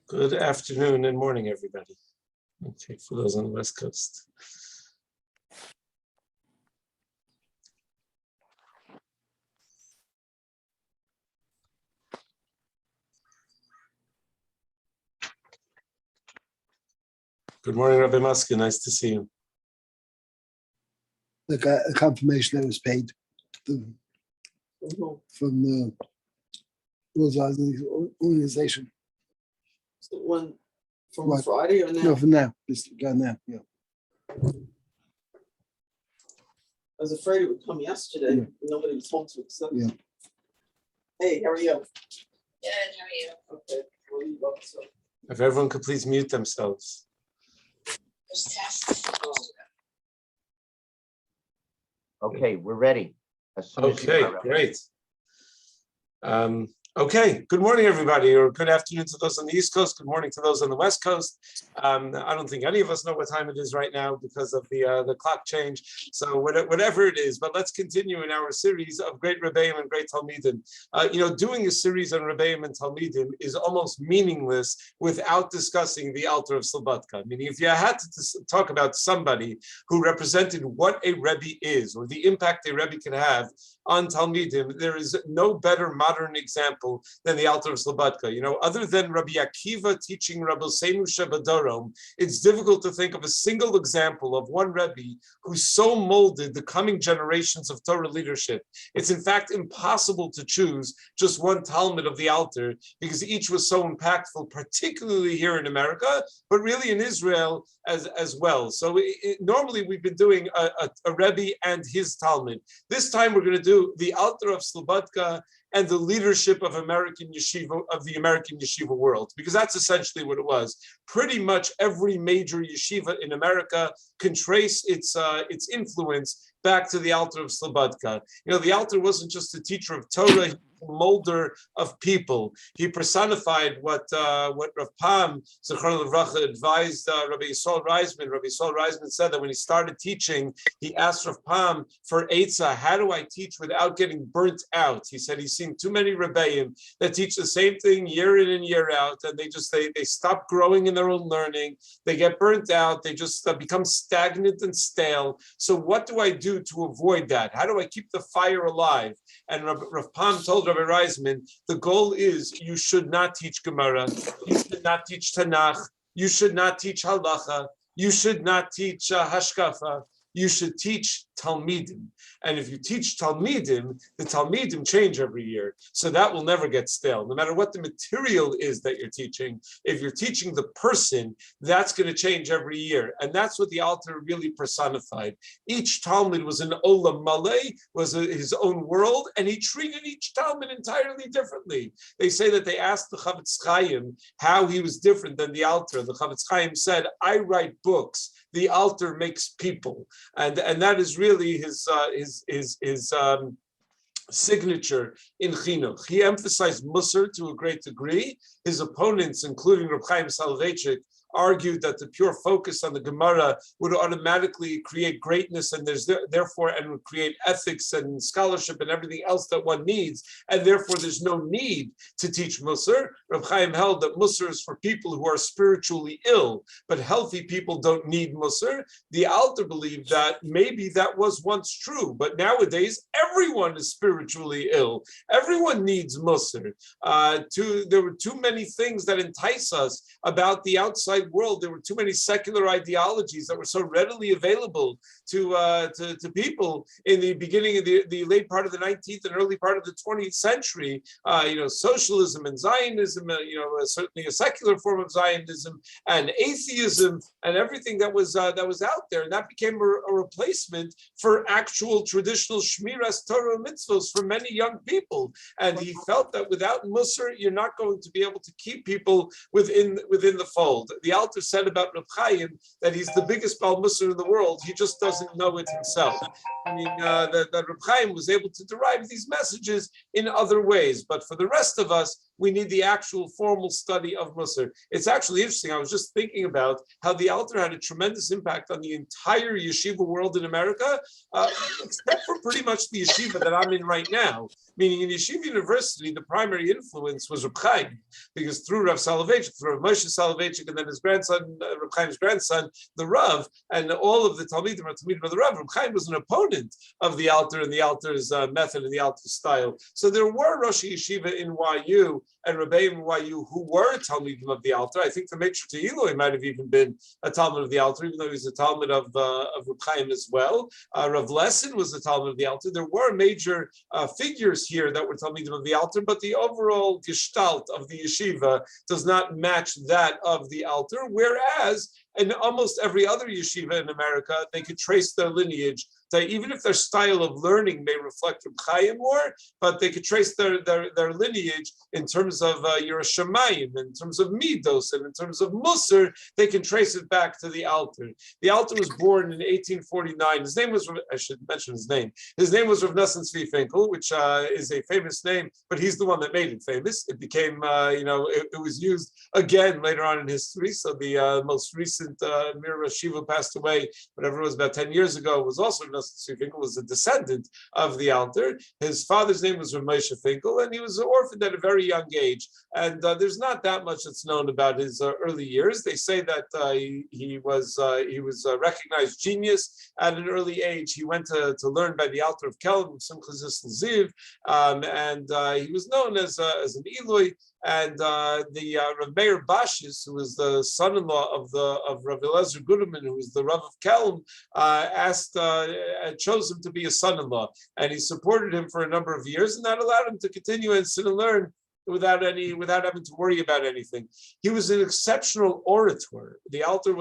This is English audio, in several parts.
Good afternoon and morning, everybody. Okay, for those on the West Coast. Good morning, Rabbi Maska. Nice to see you. A confirmation that was paid from the organization. So one from what? Friday or now? No, from now. This guy now. Yeah. I was afraid it would come yesterday. Yeah. Nobody was home to accept. Yeah. Hey, how are you? Good, how are you? Okay. What are you up to? If everyone could please mute themselves. Just test. Okay, we're ready. As soon as you Okay, are ready. great. Okay, good morning, everybody, or good afternoon to those on the East Coast. Good morning to those on the West Coast. I don't think any of us know what time it is right now because of the clock change. So whatever it is, but let's continue in our series of great Rebbeim and great Talmidim. Doing a series on Rebbeim and Talmidim is almost meaningless without discussing the Alter of Slobodka. Meaning, if you had to talk about somebody who represented what a Rebbe is or the impact a Rebbe can have on Talmidim, there is no better modern example than the Alter of Slobodka. Other than Rabbi Akiva teaching Rabbi Seinu Shebadorom, it's difficult to think of a single example of one Rebbe who so molded the coming generations of Torah leadership. It's in fact impossible to choose just one Talmud of the Alter because each was so impactful, particularly here in America, but really in Israel as well. So normally we've been doing a Rebbe and his Talmud. This time we're going to do the Alter of Slobodka and the leadership of the American yeshiva world, because that's essentially what it was. Pretty much every major yeshiva in America can trace its influence back to the Alter of Slobodka. The Alter wasn't just a teacher of Torah, a molder of people. He personified what Rav Pam, Zichron Levracha, advised Rabbi Yisrael Reisman. Rabbi Yisrael Reisman said that when he started teaching, he asked Rav Pam for Eitzah, how do I teach without getting burnt out? He said he's seen too many Rebbeim that teach the same thing year in and year out, and they stop growing in their own learning. They get burnt out. They just become stagnant and stale. So what do I do to avoid that? How do I keep the fire alive? And Rav Pam told Rabbi Reisman, the goal is you should not teach Gemara, you should not teach Tanakh, you should not teach Halacha, you should not teach Hashkafa. You should teach Talmidim. And if you teach Talmidim, the Talmidim change every year. So that will never get stale. No matter what the material is that you're teaching, if you're teaching the person, that's going to change every year. And that's what the Alter really personified. Each Talmud was an Olam Malay, was his own world, and he treated each Talmud entirely differently. They say that they asked the Chavetz Chaim how he was different than the Alter. The Chavetz Chaim said, I write books, the Alter makes people. And that is really his signature in Chinuch. He emphasized Musar to a great degree. His opponents, including Reb Chaim Soloveitchik, argued that the pure focus on the Gemara would automatically create greatness, and would create ethics and scholarship and everything else that one needs, and therefore there's no need to teach Musar. Reb Chaim held that Musar is for people who are spiritually ill, but healthy people don't need Musar. The Alter believed that maybe that was once true, but nowadays everyone is spiritually ill. Everyone needs Musar. There were too many things that entice us about the outside world. There were too many secular ideologies that were so readily available to people in the beginning of the late part of the 19th and early part of the 20th century. Socialism and Zionism, certainly a secular form of Zionism, and atheism, and everything that was out there, and that became a replacement for actual traditional Shmiras Torah mitzvos for many young people. And he felt that without Musar, you're not going to be able to keep people within the fold. The Alter said about Reb Chaim that he's the biggest Baal Musar in the world. He just doesn't know it himself. I mean, that Reb Chaim was able to derive these messages in other ways. But for the rest of us, we need the actual formal study of Musar. It's actually interesting. I was just thinking about how the Alter had a tremendous impact on the entire yeshiva world in America, except for pretty much the yeshiva that I'm in right now. Meaning in Yeshiva University, the primary influence was Reb Chaim, because through Rav Soloveitchik, through Moshe Soloveitchik, and then his grandson, Reb Chaim's grandson, the Rav, and all of the Talmidim of the Rav, Reb Chaim was an opponent of the Alter and the Alter's method and the Alter's style. So there were Rosh Yeshiva in YU and Rebbeim in YU who were Talmidim of the Alter. I think the Meitzur Tehillah might have even been a Talmud of the Alter, even though he's a Talmud of Reb Chaim as well. Rav Lessin was a Talmud of the Alter. There were major figures here that were Talmidim of the Alter, but the overall gestalt of the yeshiva does not match that of the Alter, whereas in almost every other yeshiva in America, they could trace their lineage. Even if their style of learning may reflect Reb Chaim more, but they could trace their lineage in terms of Yiras Shamayim, in terms of Midos, and in terms of Musar, they can trace it back to the Alter. The Alter was born in 1849. His name was, I should mention his name. His name was Rav Nosson Tzvi Finkel, which is a famous name, but he's the one that made it famous. It became, it was used again later on in history. So the most recent Mir Shiva passed away, whatever it was, about 10 years ago, was also Nosson Tzvi Finkel, was a descendant of the Alter. His father's name was Rav Moshe Finkel, and he was orphaned at a very young age. And there's not that much that's known about his early years. They say that he was a recognized genius at an early age. He went to learn by the Alter of Kelm, Simcha Zisl Ziv, and he was known as an Eloi. And the Rav Meir Bashis, who was the son-in-law of Rav Eliezer Guderman, who was the Rav of Kelm, chose him to be a son-in-law, and he supported him for a number of years, and that allowed him to continue and sit and learn without having to worry about anything. He was an exceptional orator. The Alter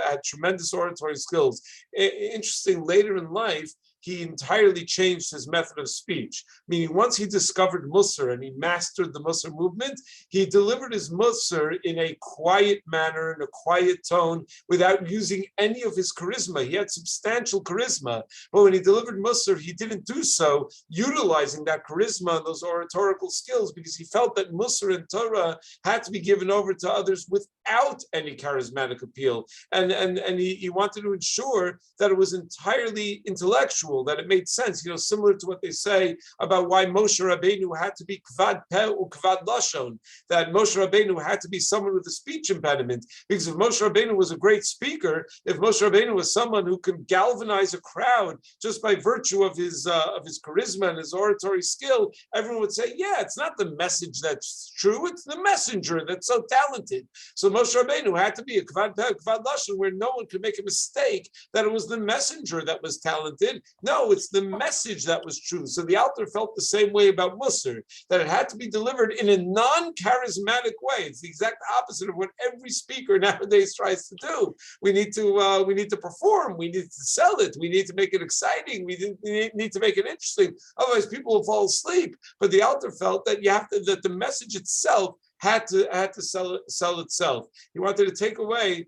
had tremendous oratory skills. Interesting, later in life, he entirely changed his method of speech, meaning once he discovered Musar and he mastered the Musar movement, he delivered his Musar in a quiet manner, in a quiet tone, without using any of his charisma. He had substantial charisma, but when he delivered Musar, he didn't do so utilizing that charisma and those oratorical skills, because he felt that Musar and Torah had to be given over to others without any charismatic appeal. And he wanted to ensure that it was entirely intellectual, that it made sense, similar to what they say about why Moshe Rabbeinu had to be kvad peh or kvad lashon, that Moshe Rabbeinu had to be someone with a speech impediment, because if Moshe Rabbeinu was a great speaker, if Moshe Rabbeinu was someone who could galvanize a crowd just by virtue of his charisma and his oratory skill, everyone would say, yeah, it's not the message that's true, it's the messenger that's so talented. So Moshe Rabbeinu had to be a kvad lashon where no one could make a mistake that it was the messenger that was talented. No, it's the message that was true. So the Alter felt the same way about Musar, that it had to be delivered in a non-charismatic way. It's the exact opposite of what every speaker nowadays tries to do. We need to perform. We need to sell it. We need to make it exciting. We need to make it interesting. Otherwise, people will fall asleep. But the Alter felt that that the message itself had to sell itself. He wanted to take away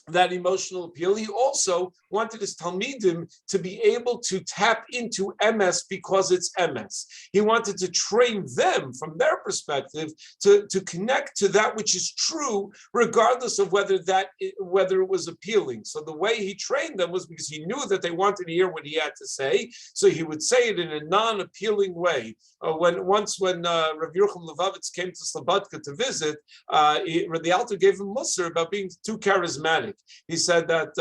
that emotional appeal. He also wanted his Talmidim to be able to tap into MS because it's MS. He wanted to train them from their perspective to connect to that which is true, regardless of whether it was appealing. So the way he trained them was because he knew that they wanted to hear what he had to say, so he would say it in a non-appealing way. When Rav Yerucham Lebowitz came to Slobodka to visit, the Alter gave him Musar about being too charismatic. He said that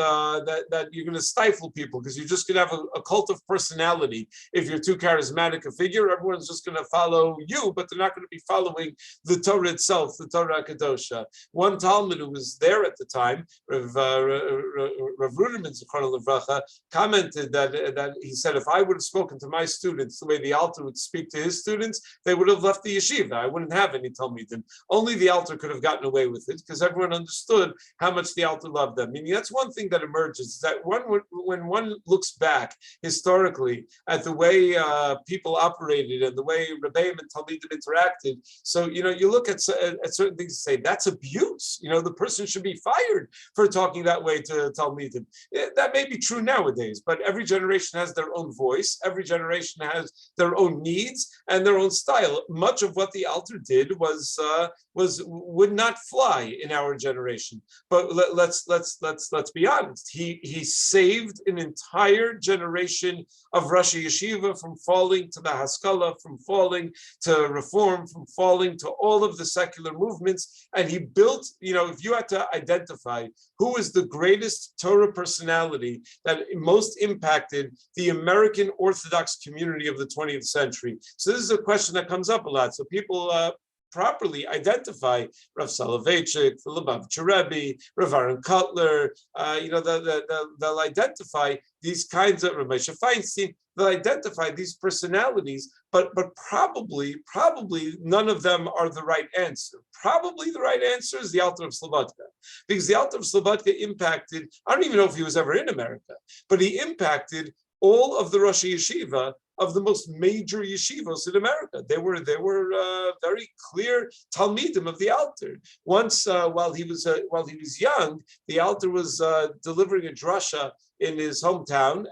you're going to stifle people because you're just going to have a cult of personality. If you're too charismatic a figure, everyone's just going to follow you, but they're not going to be following the Torah itself, the Torah Kadosha. One Talmud who was there at the time, Rav Ruderman Zichrono Livracha, commented that he said, if I would have spoken to my students the way the Alter would speak to his students, they would have left the yeshiva. I wouldn't have any Talmidim. Only the Alter could have gotten away with it because everyone understood how much the Alter loved them. Meaning that's one thing that emerges, is that when one looks back historically at the way people operated and the way Rebbeim and Talmidim interacted, so you look at certain things and say that's abuse. The person should be fired for talking that way to Talmidim. That may be true nowadays, but every generation has their own voice. Every generation has their own needs and their own style. Much of what the Alter did would not fly in our generation. But let's be honest. He saved an entire generation of Rashi Yeshiva from falling to the Haskalah, from falling to Reform, from falling to all of the secular movements. And he built, if you had to identify who is the greatest Torah personality that most impacted the American Orthodox community of the 20th century. So this is a question that comes up a lot. So people properly identify Rav Soloveitchik, the Lebowitz Shiur, Rav Aaron Kotler, they'll identify these kinds of Rav Fein, they'll identify these personalities, but probably none of them are the right answer. Probably the right answer is the Alter of Slobodka, because the Alter of Slobodka impacted, I don't even know if he was ever in America, but he impacted all of the Rosh Yeshiva of the most major yeshivos in America. They were very clear Talmidim of the Alter. Once, while he was young, the Alter was delivering a drasha in his hometown,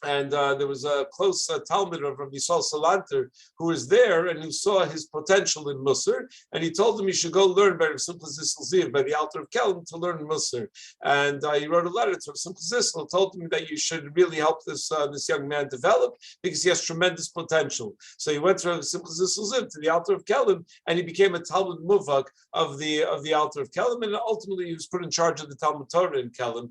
and there was a close Talmud of Rabbi Yisrael Salanter who was there and who saw his potential in Musar, and he told him he should go learn by Simcha Zissel Ziv, by the Alter of Kelm, to learn Musar. And he wrote a letter to Simcha Zissel, told him that you should really help this young man develop because he has tremendous potential. So he went to Simcha Zissel Ziv, to the Alter of Kelm, and he became a Talmud Muvak of the Alter of Kelm, and ultimately he was put in charge of the Talmud Torah in Kelm.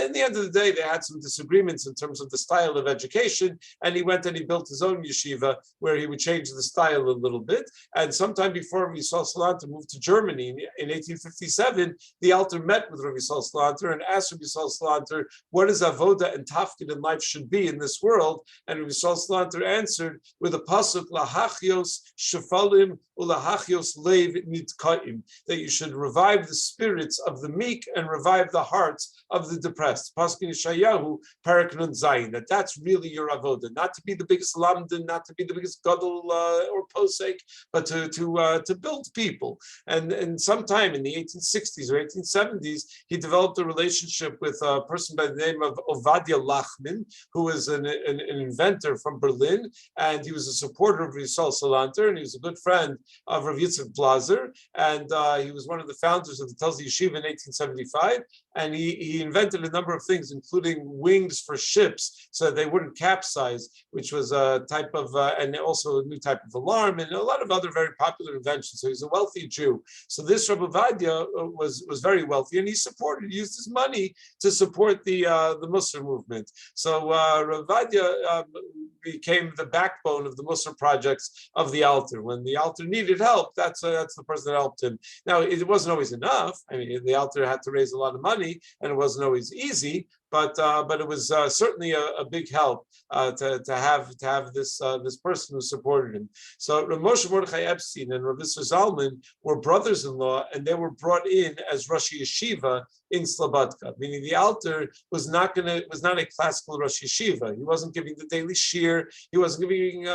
In the end of the day, they had some disagreements in terms of the style of education, and he went and he built his own yeshiva where he would change the style a little bit. And sometime before Rabbi Yisrael Salanter moved to Germany in 1857, the Alter met with Rabbi Yisrael Salanter and asked Rabbi Yisrael Salanter what his avoda and tafkid in life should be in this world. And Rabbi Yisrael Salanter answered with a pasuk, lahachios shefalim ulahachios leiv nitkaim, that you should revive the spirits of the meek and revive the hearts of the depressed. Pasuk in Yeshayahu, Parak Nun Zayin, that's really your avoda, not to be the biggest lamdan, not to be the biggest gadol or posek, but to build people. And sometime in the 1860s or 1870s, he developed a relationship with a person by the name of Ovadia Lachman, who was an inventor from Berlin, and he was a supporter of Yisrael Salanter, and he was a good friend of Rav Yitzchak Blazer, and he was one of the founders of the Telz Yeshiva in 1875, and he invented a number of things, including wings for ships, so they wouldn't capsize, which was a type of, and also a new type of alarm, and a lot of other very popular inventions. So he's a wealthy Jew. So this Rabbi Vadia was very wealthy, and he used his money to support the Musar movement. So Rabbi Vadia became the backbone of the Musar projects of the Alter. When the Alter needed needed help, that's the person that helped him. Now, it wasn't always enough. I mean, the Alter had to raise a lot of money, and it wasn't always easy. But it was certainly a big help to have this person who supported him. So Rav Moshe Mordechai Epstein and Rav Isser Zalman were brothers-in-law, and they were brought in as Rosh Yeshiva in Slobodka, meaning the Alter was not a classical Rosh Yeshiva. He wasn't giving the daily shiur. He wasn't giving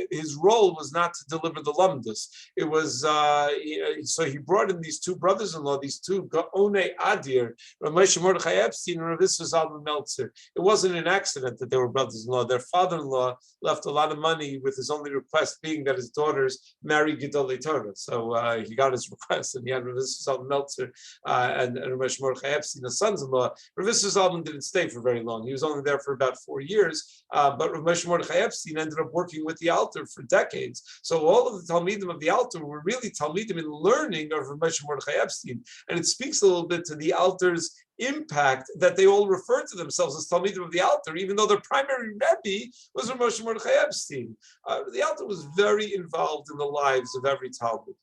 his role was not to deliver the lumdus. It was so he brought in these two brothers-in-law, these two Gaonei Adir, Rav Moshe Mordechai Epstein and Rav Isser Zalman Meltzer. It wasn't an accident that they were brothers-in-law. Their father-in-law left a lot of money with his only request being that his daughters marry Gedolei Torah. So he got his request, and he had Rav Isser Zalman Meltzer and Rav Moshe Mordechai Epstein, the sons-in-law. Rav Isser Zalman didn't stay for very long. He was only there for about 4 years, but Rav Moshe Mordechai Epstein ended up working with the Alter for decades. So all of the Talmidim of the Alter were really Talmidim in learning of Rav Moshe Mordechai Epstein. And it speaks a little bit to the Alter's impact that they all refer to themselves as Talmidim of the Alter, even though their primary Rebbe was Rav Moshe Mordechai Epstein. The Alter was very involved in the lives of every Talmud.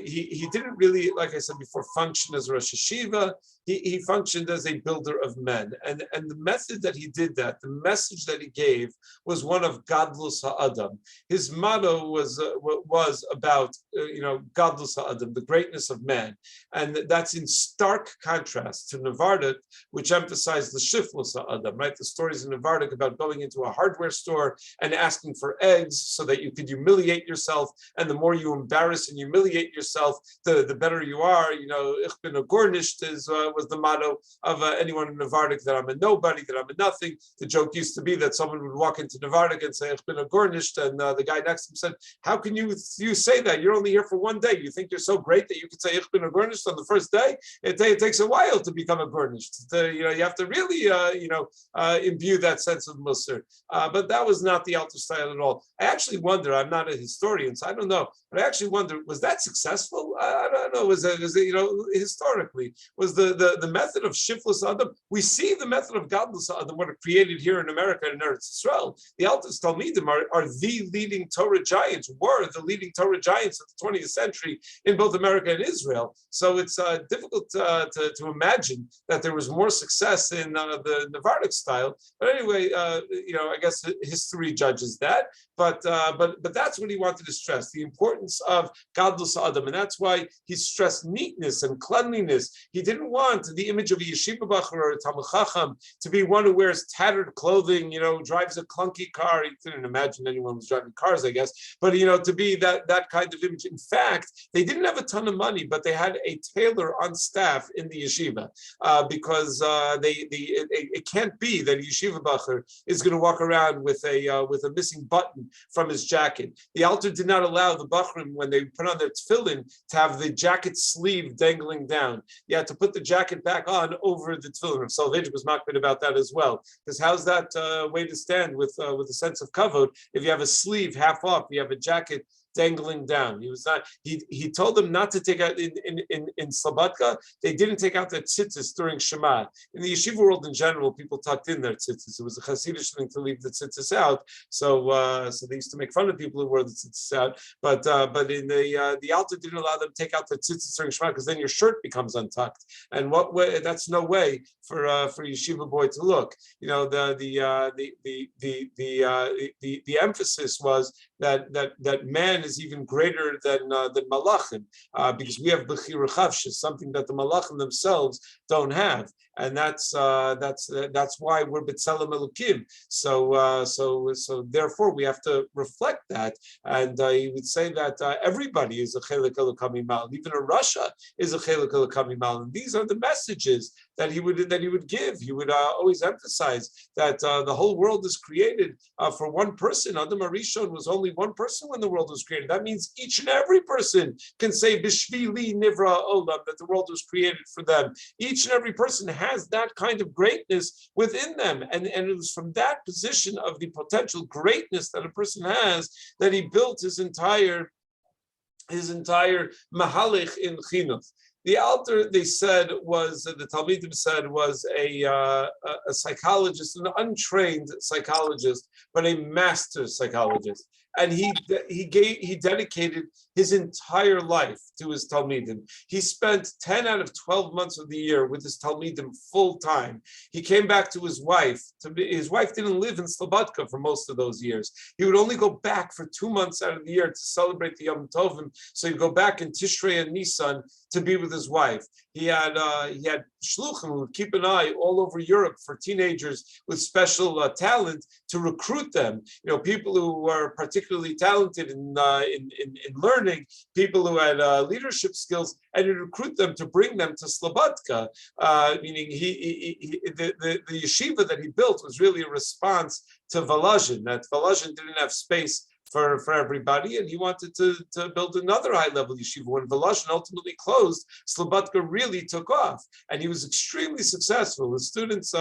He didn't really, like I said before, function as Rosh Yeshiva. He functioned as a builder of men. And the method that he did that, the message that he gave, was one of Gadlus Ha'adam. His motto was about, Gadlus Ha'adam, the greatness of man. And that's in stark contrast to Nevardik, which emphasized the Shiflus Ha'adam, right? The stories in Nevardik about going into a hardware store and asking for eggs so that you could humiliate yourself. And the more you embarrass and humiliate yourself, the better you are. Ich bin a Gornisht was the motto of anyone in Nevardik, that I'm a nobody, that I'm a nothing. The joke used to be that someone would walk into Nevardik and say, Ich bin a Gornisht, and the guy next to him said, how can you say that? You're only here for one day. You think you're so great that you could say Ich bin a Gornisht on the first day? It takes a while to become a Gornisht. You have to really, imbue that sense of Musar. But that was not the Alter style at all. I actually wonder, I'm not a historian, so I don't know, but I actually wonder, was that successful? I don't know. Was it historically, was the method of Shiflus Adam? We see the method of Gadlus Adam, what it created here in America and in Eretz Yisrael. The Alter's Talmidim are the leading Torah giants, were the leading Torah giants of the 20th century in both America and Israel. So it's difficult to imagine that there was more success in the Nevardik style. But anyway, I guess history judges that. But that's what he wanted to stress, the importance of Gadlus Adam, and that's why he stressed neatness and cleanliness. He didn't want the image of a yeshiva bacher or a Talmud Chacham to be one who wears tattered clothing, drives a clunky car. He didn't imagine anyone was driving cars, I guess, but to be that kind of image. In fact, they didn't have a ton of money, but they had a tailor on staff in the yeshiva because it can't be that a yeshiva bacher is going to walk around with a missing button from his jacket. The Alter did not allow the bachrim, when they put on their tefillin, to have the jacket sleeve dangling down. You had to put the jacket back on over the tefillin. Soloveitchik was makbid about that as well, because how's that way to stand with a sense of kavod if you have a sleeve half off, you have a jacket dangling down? He was not. He told them not to take out in Slobodka. They didn't take out their tzitzis during Shema. In the yeshiva world in general, people tucked in their tzitzis. It was a Hasidic thing to leave the tzitzis out. So they used to make fun of people who wore the tzitzis out. But in the Alter didn't allow them to take out their tzitzis during Shema, because then your shirt becomes untucked. And what way? That's no way for a yeshiva boy to look. The emphasis was that man is even greater than malachim, because we have bechira chavshis, something that the malachim themselves don't have, and that's why we're b'tzelem elukim. So therefore we have to reflect that, and he would say that everybody is a chelik elukam imal, even a Russia is a chelik elukam imal, and these are the messages that he would give. He would always emphasize that the whole world is created for one person. Adam Arishon was only one person when the world was created. That means each and every person can say Bishvili Nivra Olam, that the world was created for them. Each and every person has that kind of greatness within them, and it was from that position of the potential greatness that a person has that he built his entire mahalich in chinuch. The Alter, they said, the Talmidim said, was a psychologist, an untrained psychologist, but a master psychologist. and he dedicated his entire life to his Talmidim. He spent 10 out of 12 months of the year with his Talmidim full time. He came back to his wife. His wife didn't live in Slobodka for most of those years. He would only go back for 2 months out of the year to celebrate the Yom Tovim. So he'd go back in Tishrei and Nisan to be with his wife. He had shluchim who would keep an eye all over Europe for teenagers with special talent to recruit them. People who were particularly talented in learning, people who had leadership skills, and he'd recruit them to bring them to Slobodka. Meaning, the yeshiva that he built was really a response to Volozhin. That Volozhin didn't have space for everybody, and he wanted to build another high-level yeshiva. When Volozhin ultimately closed, Slobodka really took off, and he was extremely successful. The students,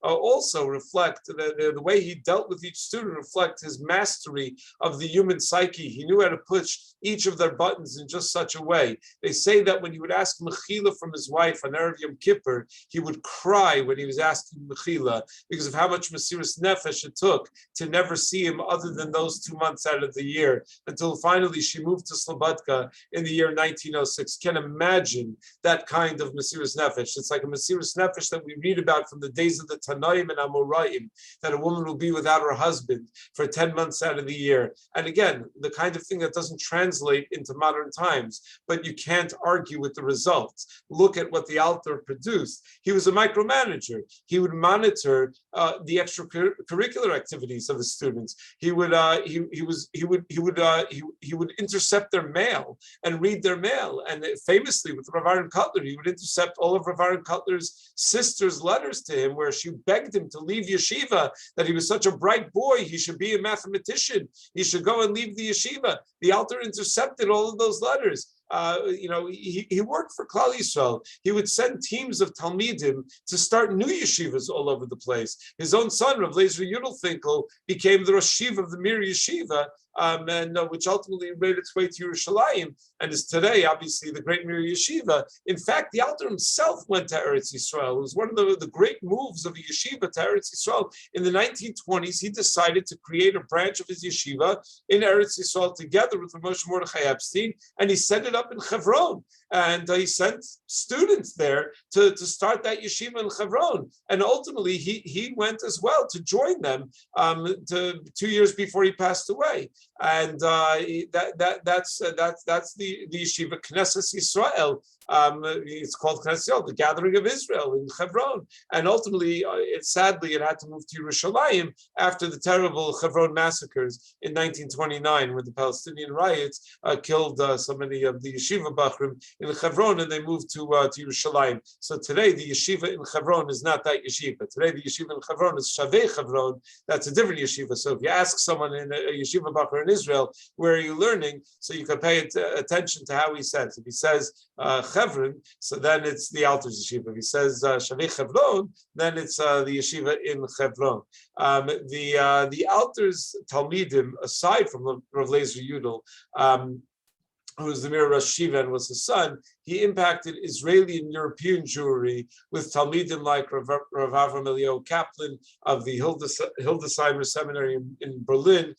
also reflect the way he dealt with each student reflect his mastery of the human psyche. He knew how to push each of their buttons in just such a way. They say that when he would ask mechila from his wife on Erev Yom Kippur, he would cry when he was asking mechila because of how much mesiras nefesh it took to never see him other than those 2 months out of the year, until finally she moved to Slobodka in the year 1906. Can imagine that kind of mesiras nefesh. It's like a mesiras nefesh that we read about from the days of the Tanaim and Amoraim, that a woman will be without her husband for 10 months out of the year. And again, the kind of thing that doesn't translate into modern times, but you can't argue with the results. Look at what the Alter produced. He was a micromanager. He would monitor the extracurricular activities of the students. He would intercept their mail and read their mail. And famously with Rav Aaron Kotler, he would intercept all of Rav Aaron Kotler's sister's letters to him, where she begged him to leave yeshiva, that he was such a bright boy, he should be a mathematician, he should go and leave the yeshiva. The Alter intercepted all of those letters. He worked for Klal Yisrael. He would send teams of Talmidim to start new yeshivas all over the place. His own son, Rav Lezer Yudelfinkel, became the Rosh Yeshiva of the Mir Yeshiva, which ultimately made its way to Yerushalayim and is today, obviously, the great Mir Yeshiva. In fact, the Alter himself went to Eretz Yisrael. It was one of the great moves of the yeshiva to Eretz Yisrael. In the 1920s, he decided to create a branch of his yeshiva in Eretz Yisrael together with Moshe Mordechai Epstein, and he set it up in Hebron. And he sent students there to start that yeshiva in Hebron. And ultimately, he went as well to join them 2 years before he passed away. And that's the yeshiva Knesset Yisrael. It's called Knesset Yisrael, the gathering of Israel in Hebron. And ultimately, sadly, it had to move to Yerushalayim after the terrible Hebron massacres in 1929, when the Palestinian riots killed so many of the yeshiva bachrim in Hebron, and they moved to Yerushalayim. So today, the yeshiva in Hebron is not that yeshiva. Today, the yeshiva in Hebron is Shavei Hebron. That's a different yeshiva. So if you ask someone in a yeshiva bachrim in Israel, where are you learning? So you can pay attention to how he says. If he says Hebron, so then it's the Alter's yeshiva. If he says Shavei Hebron, then it's the yeshiva in Hebron. The Alter's Talmidim, aside from Rav Lezer Yudel, who was the Mir Rosh Yeshiva and was his son, he impacted Israeli and European Jewry with Talmidim like Rav Avram Eliyahu Kaplan of the Hildesheimer Seminary in Berlin.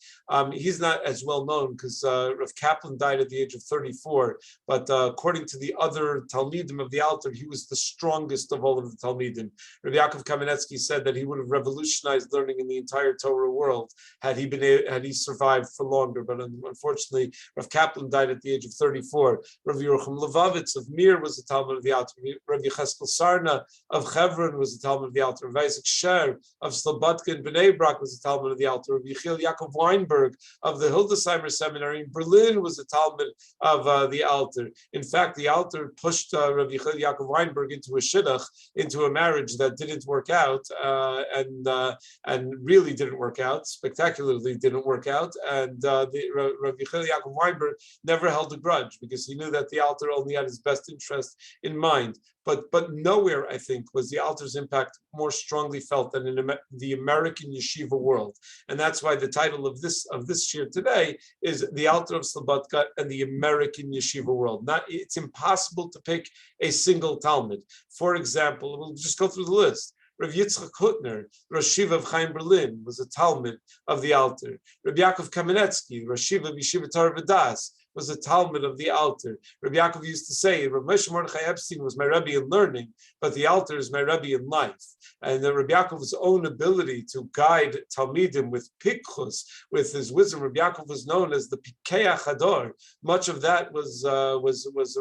He's not as well known because Rav Kaplan died at the age of 34, but according to the other Talmidim of the Alter, he was the strongest of all of the Talmidim. Rav Yaakov Kamenetsky said that he would have revolutionized learning in the entire Torah world had he survived for longer, but unfortunately, Rav Kaplan died at the age of 34. Rav Yerucham Lebowitz of Mir was a Talmud of the Alter. Rav Yecheskel Sarna of Hebron was a Talmud of the Alter. Rav Isaac Sher of Slobodka and Bnei Brak was a Talmud of the Alter. Rav Yechiel Yaakov Weinberg of the Hildesheimer Seminary in Berlin was a Talmud of the Alter. In fact, the Alter pushed Rav Yechiel Yaakov Weinberg into a shidduch, into a marriage that didn't work out, and really didn't work out, spectacularly didn't work out. And Rav Yechiel Yaakov Weinberg never held a grudge because he knew that the Alter only had his best interest in mind. But nowhere, I think, was the Alter's impact more strongly felt than in the American yeshiva world. And that's why the title of this shiur today is The Alter of Slobodka and the American Yeshiva World. It's impossible to pick a single Talmud. For example, we'll just go through the list. Rav Yitzchak Hutner, Rosh Yeshiva of Chaim Berlin, was a Talmud of the Alter. Rabbi Yaakov Kamenetsky, Rosh Yeshiva of Yeshiva Torah V'das, was a Talmud of the Alter. Rabbi Yaakov used to say, Rabbi Moshe Mordechai Epstein was my Rebbe in learning, but the Alter is my Rebbe in life. And Rabbi Yaakov's own ability to guide Talmidim with pikchus, with his wisdom, Rabbi Yaakov was known as the Pikeach Hador. Much of that was a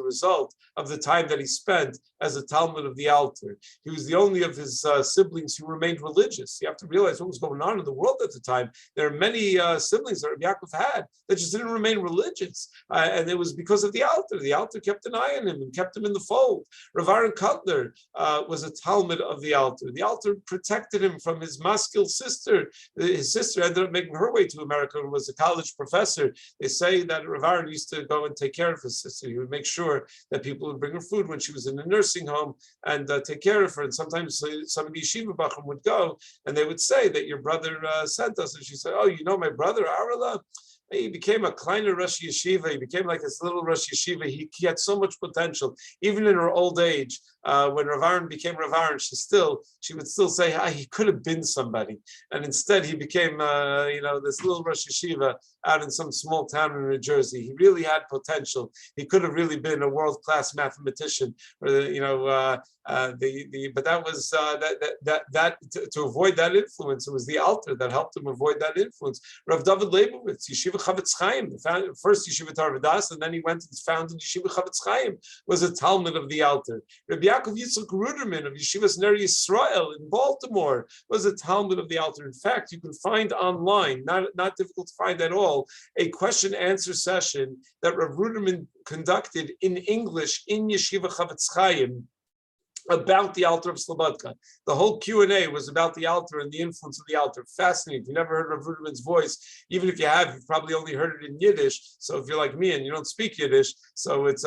result of the time that he spent as a Talmud of the Alter. He was the only of his siblings who remained religious. You have to realize what was going on in the world at the time. There are many siblings that Rabbi Yaakov had that just didn't remain religious. And it was because of the Alter. The Alter kept an eye on him and kept him in the fold. Rav Aaron Kotler was a Talmud of the Alter. The Alter protected him from his maskil sister. His sister ended up making her way to America and was a college professor. They say that Rav Aaron used to go and take care of his sister. He would make sure that people would bring her food when she was in a nursing home and take care of her. And sometimes some of the yeshiva bachim would go and they would say that your brother sent us. And she said, oh, you know my brother, Arala? He became a kleiner Rosh Yeshiva. He became like this little Rosh Yeshiva. He had so much potential. Even in her old age, when Rav Aaron became Rav Aaron, she would still say, he could have been somebody. And instead, he became, this little Rosh Yeshiva out in some small town in New Jersey. He really had potential. He could have really been a world-class mathematician. But that was to avoid that influence. It was the Alter that helped him avoid that influence. Rav David Lebowitz, Yeshiva Chavetz Chaim, the first Yeshiva Torah V'das, and then he went and founded Yeshiva Chavetz Chaim, was a Talmud of the Alter. Rabbi Yaakov Yitzchak Ruderman of Yeshivas Ner Yisrael in Baltimore was a Talmud of the Alter. In fact, you can find online, not difficult to find at all, a question-answer session that Rav Ruderman conducted in English in Yeshiva Chavetz Chaim about the Alter of Slobodka. The whole Q&A was about the Alter and the influence of the Alter. Fascinating. If you never heard Rav Ruderman's voice, even if you have, you've probably only heard it in Yiddish. So if you're like me and you don't speak Yiddish, so it's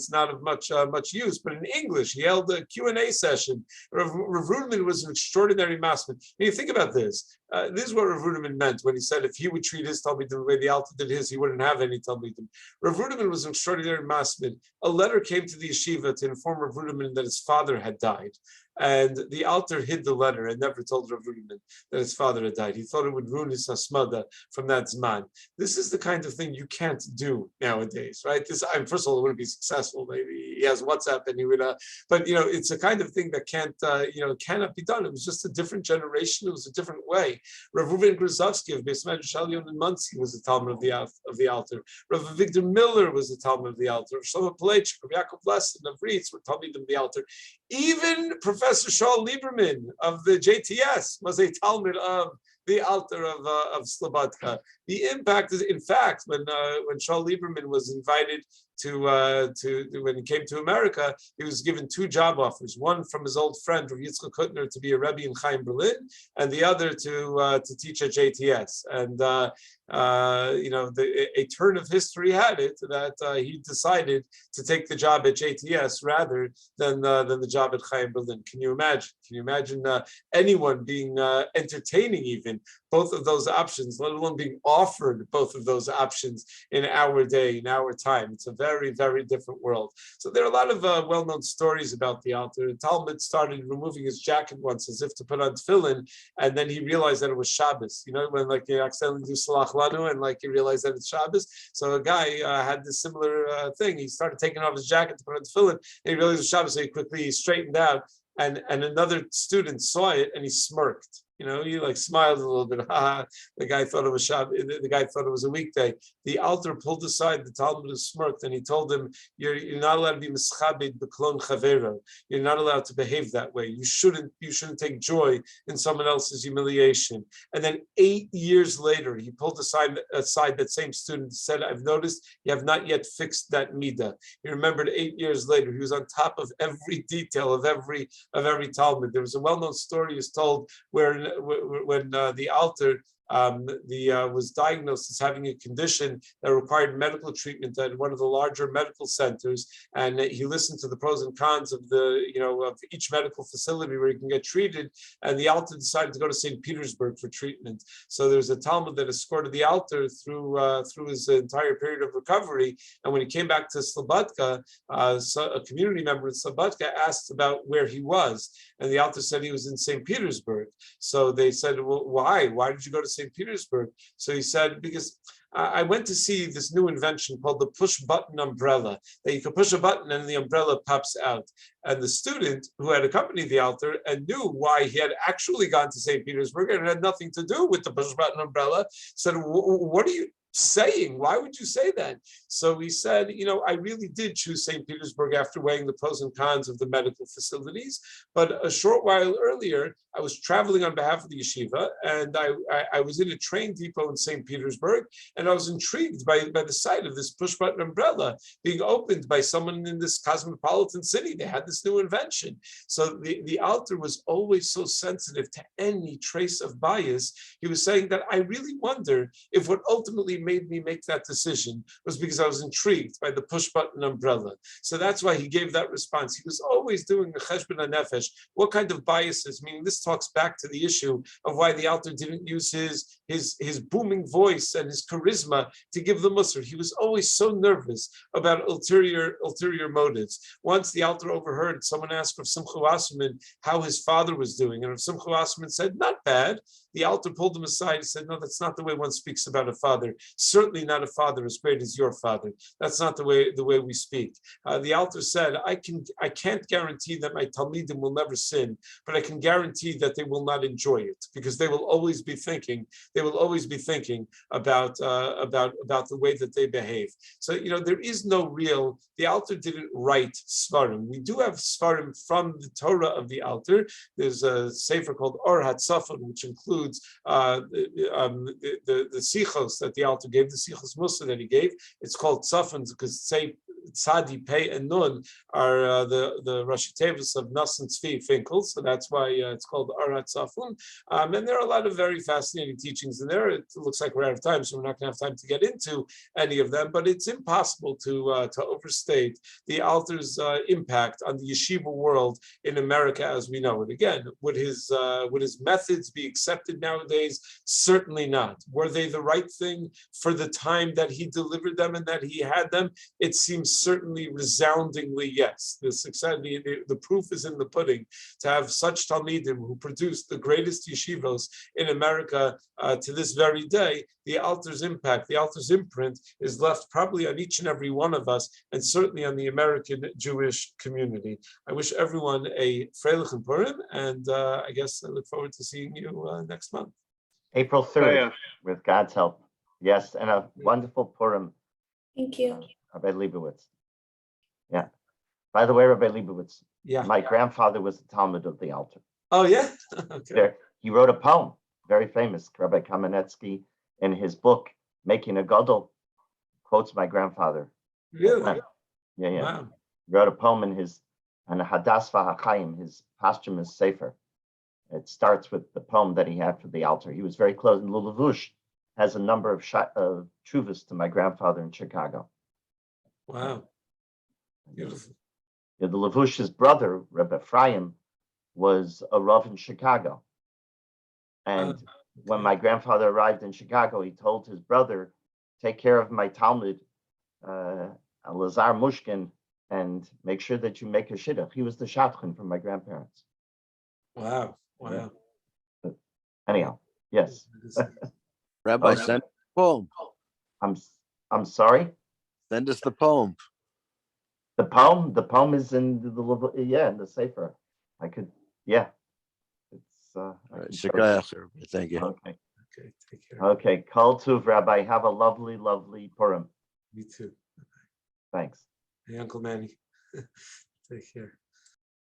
not of much use. But in English, he held a Q&A session. Rav Ruderman was an extraordinary master. When you think about this, this is what Rav Ruderman meant when he said if he would treat his Talmidim the way the Alter did his, he wouldn't have any Talmidim. Rav Ruderman was an extraordinary masmid. A letter came to the yeshiva to inform Rav Ruderman that his father had died. And the Alter hid the letter and never told Rav Ruderman that his father had died. He thought it would ruin his asmada from that zman. This is the kind of thing you can't do nowadays, right? First of all, it wouldn't be successful. Maybe he has WhatsApp and he would, but it's a kind of thing that cannot be done. It was just a different generation. It was a different way. Rav Reuven Gruzovsky of Beis Medrash Elyon in Monsey was a Talmud of the Alter. Rav Victor Miller was a Talmud of the Alter. Shlomo Palechik, Rav Yaakov Lessin of Rietz were Talmud of the Alter. Even Professor Shaul Lieberman of the JTS was a Talmud of the Alter of Slobodka. The impact is, in fact, when Shaul Lieberman was invited to when he came to America, he was given two job offers: one from his old friend Rav Yitzchak Hutner to be a Rebbe in Chaim Berlin, and the other to teach at JTS. And a turn of history had it that he decided to take the job at JTS rather than the job at Chaim Berlin. Can you imagine? Can you imagine anyone being entertaining even both of those options, let alone being offered both of those options in our day, in our time? It's a very, very different world. So there are a lot of well-known stories about the Alter. The Talmud started removing his jacket once as if to put on tefillin, and then he realized that it was Shabbos. You know, when you accidentally do Salach Lanu and you realize that it's Shabbos. So a guy had this similar thing. He started taking off his jacket to put on tefillin, and he realized it was Shabbos, so he quickly straightened out. And another student saw it and he smirked. He smiled a little bit. The guy thought it was Shabbos. The guy thought it was a weekday. The Alter pulled aside the Talmud smirked and he told him, "You're not allowed to be mischabed b'klon chavero. You're not allowed to behave that way. You shouldn't take joy in someone else's humiliation." And then 8 years later, he pulled aside that same student and said, "I've noticed you have not yet fixed that midah." He remembered 8 years later. He was on top of every detail of every Talmud. There was a well-known story is told when the Alter was diagnosed as having a condition that required medical treatment at one of the larger medical centers, and he listened to the pros and cons of of each medical facility where he can get treated, and the Alter decided to go to St. Petersburg for treatment. So there's a Talmud that escorted the Alter through his entire period of recovery, and when he came back to Slobodka, so a community member in Slobodka asked about where he was, and the Alter said he was in St. Petersburg. So they said, well, why? Why did you go to St. Petersburg? So he said, because I went to see this new invention called the push-button umbrella, that you can push a button and the umbrella pops out. And the student who had accompanied the Alter and knew why he had actually gone to St. Petersburg and it had nothing to do with the push-button umbrella, said, what are you saying? Why would you say that? So he said, I really did choose St. Petersburg after weighing the pros and cons of the medical facilities. But a short while earlier, I was traveling on behalf of the yeshiva, and I was in a train depot in St. Petersburg, and I was intrigued by the sight of this push-button umbrella being opened by someone in this cosmopolitan city. They had this new invention. So the Alter was always so sensitive to any trace of bias. He was saying that I really wonder if what ultimately made me make that decision was because I was intrigued by the push-button umbrella. So that's why he gave that response. He was always doing a cheshbon hanefesh. What kind of biases? Meaning this talks back to the issue of why the Alter didn't use his booming voice and his charisma to give the Musar. He was always so nervous about ulterior motives. Once the Alter overheard someone ask of Simcha Wasserman how his father was doing, and if Simcha Wasserman said, not bad, the Alter pulled him aside and said, no, that's not the way one speaks about a father. Certainly not a father as great as your father. That's not the way we speak. The Alter said, I can't guarantee that my Talmidim will never sin, but I can guarantee that they will not enjoy it, because they will always be thinking about the way that they behave. So there is no real. The Alter didn't write Svarim. We do have Svarim from the Torah of the Alter. There's a sefer called Or HaTzafon, which includes the sichos that the Alter gave, the sichos Musa that he gave. It's called Tzafon because Tzadi, Pei, and Nun are the Rashi Tevis of Nas and Tzvi Finkel, so that's why it's called Arat Safun. And there are a lot of very fascinating teachings in there. It looks like we're out of time, so we're not going to have time to get into any of them, but it's impossible to overstate the Alter's impact on the yeshiva world in America as we know it. Again, would his methods be accepted nowadays? Certainly not. Were they the right thing for the time that he delivered them and that he had them? It seems certainly resoundingly yes. The success, the proof is in the pudding. To have such Talmidim who produced the greatest yeshivos in America to this very day, the Alter's impact, the Alter's imprint is left probably on each and every one of us, and certainly on the American Jewish community. I wish everyone a Freilich and Purim, and I guess I look forward to seeing you next month. April 3rd, with God's help. Yes, and a wonderful Purim. Thank you. Rabbi Lebowitz. Yeah. By the way, Rabbi Lebowitz, my grandfather was the Talmud of the Alter. Oh, yeah? Okay. He wrote a poem, very famous. Rabbi Kamenetsky, in his book, Making a Gadol, quotes my grandfather. Really? Yeah. Wow. He wrote a poem in his Hadas V'Hachaim, his posthumous sefer. It starts with the poem that he had for the Alter. He was very close. And Lulavush has a number of chuvas to my grandfather in Chicago. Wow. Beautiful. The Levush's brother, Rebbe Ephraim, was a Rav in Chicago. And when my grandfather arrived in Chicago, he told his brother, take care of my Talmud, Lazar Mushkin, and make sure that you make a shidduch. He was the shadchan from my grandparents. Wow. Yeah. But anyhow, yes. Rabbi, send the poem. I'm sorry? Send us the poem. The poem is in in the sefer. I could, yeah. It's Thank you. Okay, take care. Okay, Kol Tuv, Rabbi. Have a lovely, lovely Purim. You too. Thanks. Hey, Uncle Manny. Take care.